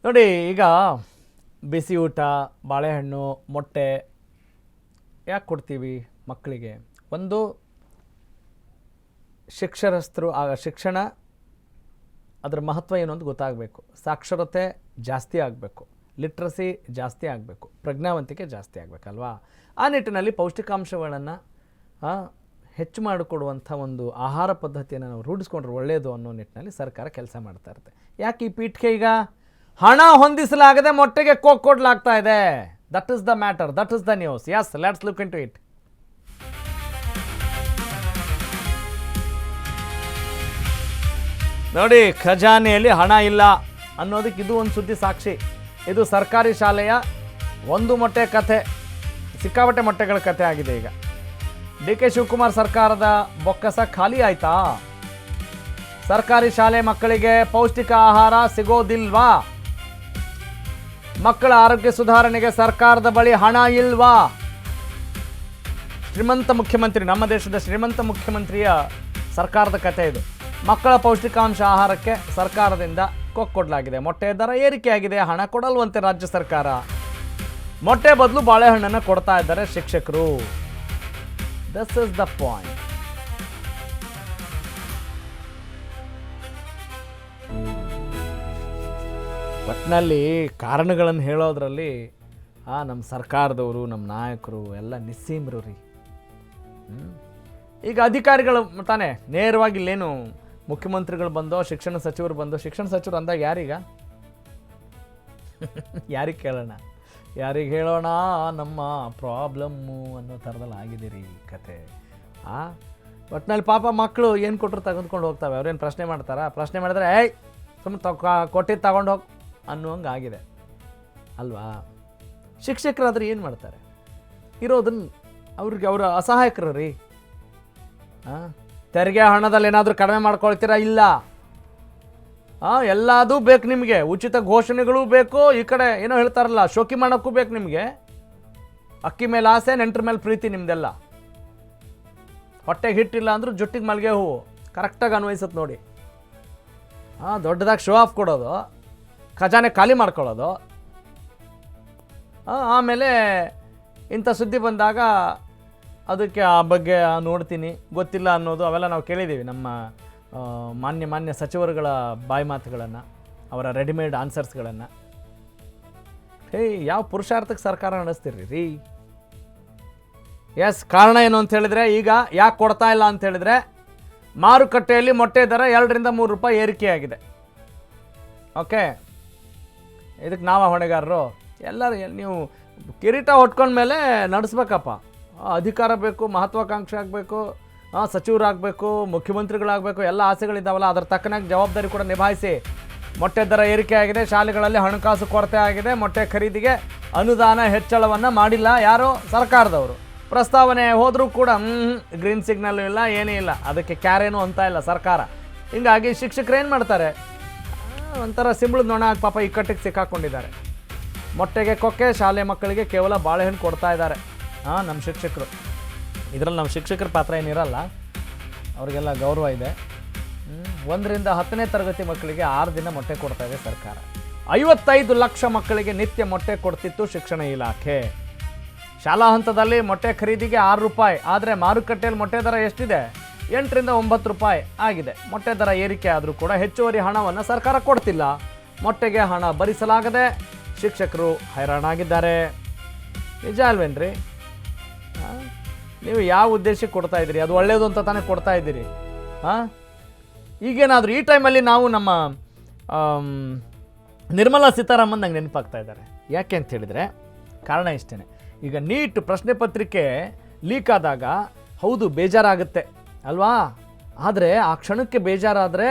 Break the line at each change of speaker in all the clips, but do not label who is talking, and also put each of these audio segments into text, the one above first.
ನೋಡಿ, ಈಗ ಬಿಸಿ ಊಟ, ಬಾಳೆಹಣ್ಣು, ಮೊಟ್ಟೆ ಯಾಕೆ ಕೊಡ್ತೀವಿ ಮಕ್ಕಳಿಗೆ? ಒಂದು, ಶಿಕ್ಷಣ ಅದರ ಮಹತ್ವ ಏನು ಅಂತ ಗೊತ್ತಾಗಬೇಕು. ಸಾಕ್ಷರತೆ ಜಾಸ್ತಿ ಆಗಬೇಕು, ಲಿಟ್ರಸಿ ಜಾಸ್ತಿ ಆಗಬೇಕು, ಪ್ರಜ್ಞಾವಂತಿಕೆ ಜಾಸ್ತಿ ಆಗಬೇಕಲ್ವಾ? ಆ ನಿಟ್ಟಿನಲ್ಲಿ ಪೌಷ್ಟಿಕಾಂಶಗಳನ್ನು ಹೆಚ್ಚು ಮಾಡಿಕೊಡುವಂಥ ಒಂದು ಆಹಾರ ಪದ್ಧತಿಯನ್ನು ನಾವು ರೂಢಿಸ್ಕೊಂಡ್ರೆ ಒಳ್ಳೆಯದು ಅನ್ನೋ ನಿಟ್ಟಿನಲ್ಲಿ ಸರ್ಕಾರ ಕೆಲಸ ಮಾಡ್ತಾ ಇರುತ್ತೆ. ಯಾಕೆ ಈ ಪೀಠಕ್ಕೆ ಈಗ ಹಣ ಹೊಂದಿಸಲಾಗದೆ ಮೊಟ್ಟೆಗೆ ಕೊಡಲಾಗ್ತಾ ಇದೆ? That is the matter, that is the news. Yes, let's look into it. ನೋಡಿ, ಖಜಾನೆಯಲ್ಲಿ ಹಣ ಇಲ್ಲ ಅನ್ನೋದಕ್ಕೆ ಇದು ಒಂದು ಸುದ್ದಿ ಸಾಕ್ಷಿ. ಇದು ಸರ್ಕಾರಿ ಶಾಲೆಯ ಒಂದು ಮೊಟ್ಟೆ ಕಥೆ, ಸಿಕ್ಕಾಪಟ್ಟೆ ಮೊಟ್ಟೆಗಳ ಕಥೆ ಆಗಿದೆ. ಈಗ ಡಿ ಕೆ ಶಿವಕುಮಾರ್ ಸರ್ಕಾರದ ಬೊಕ್ಕಸ ಖಾಲಿ ಆಯ್ತಾ? ಸರ್ಕಾರಿ ಶಾಲೆ ಮಕ್ಕಳಿಗೆ ಪೌಷ್ಟಿಕ ಆಹಾರ ಸಿಗೋದಿಲ್ವಾ? ಮಕ್ಕಳ ಆರೋಗ್ಯ ಸುಧಾರಣೆಗೆ ಸರ್ಕಾರದ ಬಳಿ ಹಣ ಇಲ್ವಾ? ಶ್ರೀಮಂತ ಮುಖ್ಯಮಂತ್ರಿ, ನಮ್ಮ ದೇಶದ ಶ್ರೀಮಂತ ಮುಖ್ಯಮಂತ್ರಿಯ ಸರ್ಕಾರದ ಕಥೆ ಇದು. ಮಕ್ಕಳ ಪೌಷ್ಟಿಕಾಂಶ ಆಹಾರಕ್ಕೆ ಸರ್ಕಾರದಿಂದ ಕೊಡಲಾಗಿದೆ. ಮೊಟ್ಟೆ ದರ ಏರಿಕೆಯಾಗಿದೆ, ಹಣ ಕೊಡಲ್ವಂತೆ ರಾಜ್ಯ ಸರ್ಕಾರ. ಮೊಟ್ಟೆ ಬದಲು ಬಾಳೆಹಣ್ಣನ್ನು ಕೊಡ್ತಾ ಇದ್ದಾರೆ ಶಿಕ್ಷಕರು. This is the point. ಒಟ್ಟಿನಲ್ಲಿ ಕಾರಣಗಳನ್ನು ಹೇಳೋದ್ರಲ್ಲಿ ನಮ್ಮ ಸರ್ಕಾರದವರು, ನಮ್ಮ ನಾಯಕರು ಎಲ್ಲ ನಿಸ್ಸೀಮರು ರೀ. ಈಗ ಅಧಿಕಾರಿಗಳು ತಾನೇ ನೇರವಾಗಿ ಇಲ್ಲೇನು ಮುಖ್ಯಮಂತ್ರಿಗಳು ಬಂದೋ, ಶಿಕ್ಷಣ ಸಚಿವರು ಬಂದೋ. ಶಿಕ್ಷಣ ಸಚಿವರು ಅಂದಾಗ ಯಾರಿಗೆ ಕೇಳೋಣ, ಯಾರಿಗೆ ಹೇಳೋಣ ನಮ್ಮ ಪ್ರಾಬ್ಲಮ್ಮು ಅನ್ನೋ ಥರದಲ್ಲಿ ಆಗಿದೆ ರೀ ಕತೆ. ಒಟ್ಟಿನಲ್ಲಿ ಪಾಪ ಮಕ್ಕಳು ಏನು ಕೊಟ್ಟರು ತೆಗೆದುಕೊಂಡು ಹೋಗ್ತವೆ. ಅವ್ರೇನು ಪ್ರಶ್ನೆ ಮಾಡ್ತಾರಾ? ಪ್ರಶ್ನೆ ಮಾಡಿದ್ರೆ ಸುಮ್ಮನೆ ಕೊಟ್ಟಿದ್ದು ತಗೊಂಡು ಹೋಗಿ ಅನ್ನುವಂಗೆ ಆಗಿದೆ ಅಲ್ವಾ? ಶಿಕ್ಷಕರಾದ್ರೆ ಏನು ಮಾಡ್ತಾರೆ? ಇರೋದನ್ನು ಅವ್ರಿಗೆ ಅವರ ಅಸಹಾಯಕರು ರೀ. ತೆರಿಗೆ ಹಣದಲ್ಲಿ ಏನಾದರೂ ಕಡಿಮೆ ಮಾಡ್ಕೊಳ್ತೀರಾ? ಇಲ್ಲ. ಎಲ್ಲದೂ ಬೇಕು ನಿಮಗೆ. ಉಚಿತ ಘೋಷಣೆಗಳು ಬೇಕು. ಈ ಕಡೆ ಏನೋ ಹೇಳ್ತಾರಲ್ಲ, ಶೋಕಿ ಮಾಡೋಕ್ಕೂ ಬೇಕು ನಿಮಗೆ. ಅಕ್ಕಿ ಮೇಲೆ ಆಸೆ, ನೆಂಟ್ರ ಮೇಲೆ ಪ್ರೀತಿ ನಿಮ್ದೆಲ್ಲ. ಹೊಟ್ಟೆಗೆ ಹಿಟ್ಟಿಲ್ಲ ಅಂದರೂ ಜುಟ್ಟಿಗೆ ಮಲ್ಲಿಗೆ ಹೂವು ಕರೆಕ್ಟಾಗಿ ಅನ್ವಯಿಸುತ್ತೆ ನೋಡಿ. ದೊಡ್ಡದಾಗಿ ಶೋ ಆಫ್ ಕೊಡೋದು, ಖಜಾನೆ ಖಾಲಿ ಮಾಡ್ಕೊಳ್ಳೋದು. ಆಮೇಲೆ ಇಂಥ ಸುದ್ದಿ ಬಂದಾಗ ಅದಕ್ಕೆ ಆ ಬಗ್ಗೆ ನೋಡ್ತೀನಿ, ಗೊತ್ತಿಲ್ಲ ಅನ್ನೋದು, ಅವೆಲ್ಲ ನಾವು ಕೇಳಿದ್ದೀವಿ ನಮ್ಮ ಮಾನ್ಯ ಸಚಿವರುಗಳ ಬಾಯಿ ಮಾತುಗಳನ್ನು, ಅವರ ರೆಡಿಮೇಡ್ ಆನ್ಸರ್ಸ್ಗಳನ್ನು. ಯಾವ ಪುರುಷಾರ್ಥಕ್ಕೆ ಸರ್ಕಾರ ನಡೆಸ್ತೀರಿ ರೀ? ಎಸ್, ಕಾರಣ ಏನು ಅಂತ ಹೇಳಿದರೆ, ಈಗ ಯಾಕೆ ಕೊಡ್ತಾ ಇಲ್ಲ ಅಂತ ಹೇಳಿದರೆ, ಮಾರುಕಟ್ಟೆಯಲ್ಲಿ ಮೊಟ್ಟೆ ದರ 2ರಿಂದ 3 ರೂಪಾಯಿ ಏರಿಕೆಯಾಗಿದೆ. ಓಕೆ, ಇದಕ್ಕೆ ನಾವು ಹೊಣೆಗಾರರು. ಎಲ್ಲರೂ ನೀವು ಕಿರೀಟ ಹೊಟ್ಕೊಂಡ್ಮೇಲೆ ನಡೆಸ್ಬೇಕಪ್ಪ. ಅಧಿಕಾರ ಬೇಕು, ಮಹತ್ವಾಕಾಂಕ್ಷೆ ಆಗಬೇಕು, ಸಚಿವರಾಗಬೇಕು, ಮುಖ್ಯಮಂತ್ರಿಗಳಾಗಬೇಕು, ಎಲ್ಲ ಆಸೆಗಳಿದ್ದಾವಲ್ಲ, ಅದರ ತಕ್ಕನಾಗಿ ಜವಾಬ್ದಾರಿ ಕೂಡ ನಿಭಾಯಿಸಿ. ಮೊಟ್ಟೆ ದರ ಏರಿಕೆ ಆಗಿದೆ, ಶಾಲೆಗಳಲ್ಲಿ ಹಣಕಾಸು ಕೊರತೆ ಆಗಿದೆ, ಮೊಟ್ಟೆ ಖರೀದಿಗೆ ಅನುದಾನ ಹೆಚ್ಚಳವನ್ನು ಮಾಡಿಲ್ಲ ಯಾರು? ಸರ್ಕಾರದವರು. ಪ್ರಸ್ತಾವನೆ ಹೋದರೂ ಕೂಡ ಗ್ರೀನ್ ಸಿಗ್ನಲ್ ಇಲ್ಲ, ಏನೇ ಇಲ್ಲ, ಅದಕ್ಕೆ ಕ್ಯಾರೇನು ಅಂತ ಇಲ್ಲ ಸರ್ಕಾರ. ಹೀಗಾಗಿ ಶಿಕ್ಷಕರು ಏನು ಮಾಡ್ತಾರೆ? ಒಂಥರ ಸಿಂಬಳದ ನೊಣ ಆಗಿ ಪಾಪ ಇಕ್ಕಟ್ಟಿಗೆ ಸಿಕ್ಕಾಕೊಂಡಿದ್ದಾರೆ. ಮೊಟ್ಟೆಗೆ ಕೊಕ್ಕೆ, ಶಾಲೆ ಮಕ್ಕಳಿಗೆ ಕೇವಲ ಬಾಳೆಹಣ್ಣು ಕೊಡ್ತಾ ಇದ್ದಾರೆ ನಮ್ಮ ಶಿಕ್ಷಕರು. ಇದರಲ್ಲಿ ನಮ್ಮ ಶಿಕ್ಷಕರ ಪಾತ್ರ ಏನಿರಲ್ಲ, ಅವರಿಗೆಲ್ಲ ಗೌರವ ಇದೆ. 1ರಿಂದ 10ನೇ ತರಗತಿ ಮಕ್ಕಳಿಗೆ 6 ದಿನ ಮೊಟ್ಟೆ ಕೊಡ್ತಾ ಇದೆ ಸರ್ಕಾರ. 55 ಲಕ್ಷ ಮಕ್ಕಳಿಗೆ ನಿತ್ಯ ಮೊಟ್ಟೆ ಕೊಡ್ತಿತ್ತು ಶಿಕ್ಷಣ ಇಲಾಖೆ. ಶಾಲಾ ಹಂತದಲ್ಲಿ ಮೊಟ್ಟೆ ಖರೀದಿಗೆ 6 ರೂಪಾಯಿ, ಆದರೆ ಮಾರುಕಟ್ಟೆಯಲ್ಲಿ ಮೊಟ್ಟೆ ದರ ಎಷ್ಟಿದೆ? 8ರಿಂದ 9 ರೂಪಾಯಿ ಆಗಿದೆ. ಮೊಟ್ಟೆ ದರ ಏರಿಕೆ ಆದರೂ ಕೂಡ ಹೆಚ್ಚುವರಿ ಹಣವನ್ನು ಸರ್ಕಾರ ಕೊಡ್ತಿಲ್ಲ. ಮೊಟ್ಟೆಗೆ ಹಣ ಭರಿಸಲಾಗದೆ ಶಿಕ್ಷಕರು ಹೈರಾಣಾಗಿದ್ದಾರೆ. ನಿಜ ಅಲ್ವೇನ್ರಿ? ನೀವು ಯಾವ ಉದ್ದೇಶಕ್ಕೆ ಕೊಡ್ತಾ ಇದ್ದೀರಿ? ಅದು ಒಳ್ಳೆಯದು ಅಂತ ತಾನೇ ಕೊಡ್ತಾ ಇದ್ದೀರಿ. ಈಗೇನಾದರೂ ಈ ಟೈಮಲ್ಲಿ ನಾವು ನಮ್ಮ ನಿರ್ಮಲಾ ಸೀತಾರಾಮನ್ ನಂಗೆ ನೆನಪಾಗ್ತಾ ಇದ್ದಾರೆ. ಯಾಕೆ ಅಂತ ಹೇಳಿದರೆ ಕಾರಣ ಇಷ್ಟೇ. ಈಗ ನೀಟ್ ಪ್ರಶ್ನೆ ಪತ್ರಿಕೆ ಲೀಕ್ ಆದಾಗ ಹೌದು ಬೇಜಾರಾಗುತ್ತೆ ಅಲ್ವಾ? ಆದರೆ ಆ ಕ್ಷಣಕ್ಕೆ ಬೇಜಾರಾದರೆ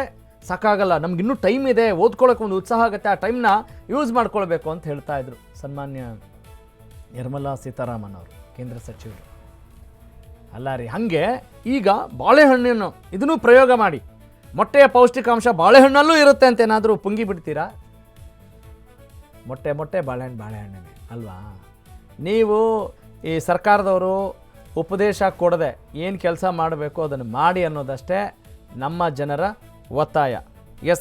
ಸಾಕಾಗಲ್ಲ, ನಮಗಿನ್ನೂ ಟೈಮ್ ಇದೆ, ಓದ್ಕೊಳ್ಳೋಕೆ ಒಂದು ಉತ್ಸಾಹ ಆಗುತ್ತೆ, ಆ ಟೈಮ್ನ ಯೂಸ್ ಮಾಡ್ಕೊಳ್ಬೇಕು ಅಂತ ಹೇಳ್ತಾ ಇದ್ರು ಸನ್ಮಾನ್ಯ ನಿರ್ಮಲಾ ಸೀತಾರಾಮನ್ ಅವರು, ಕೇಂದ್ರ ಸಚಿವರು. ಅಲ್ಲ ರೀ, ಹಾಗೆ ಈಗ ಬಾಳೆಹಣ್ಣನ್ನು ಇದನ್ನು ಪ್ರಯೋಗ ಮಾಡಿ, ಮೊಟ್ಟೆಯ ಪೌಷ್ಟಿಕಾಂಶ ಬಾಳೆಹಣ್ಣಲ್ಲೂ ಇರುತ್ತೆ ಅಂತ ಏನಾದರೂ ಪುಂಗಿ ಬಿಡ್ತೀರಾ? ಮೊಟ್ಟೆ ಬಾಳೆಹಣ್ಣೇ ಅಲ್ವಾ? ನೀವು ಈ ಸರ್ಕಾರದವರು ಉಪದೇಶ ಕೊಡದೆ ಏನು ಕೆಲಸ ಮಾಡಬೇಕು ಅದನ್ನು ಮಾಡಿ ಅನ್ನೋದಷ್ಟೇ ನಮ್ಮ ಜನರ ಒತ್ತಾಯ.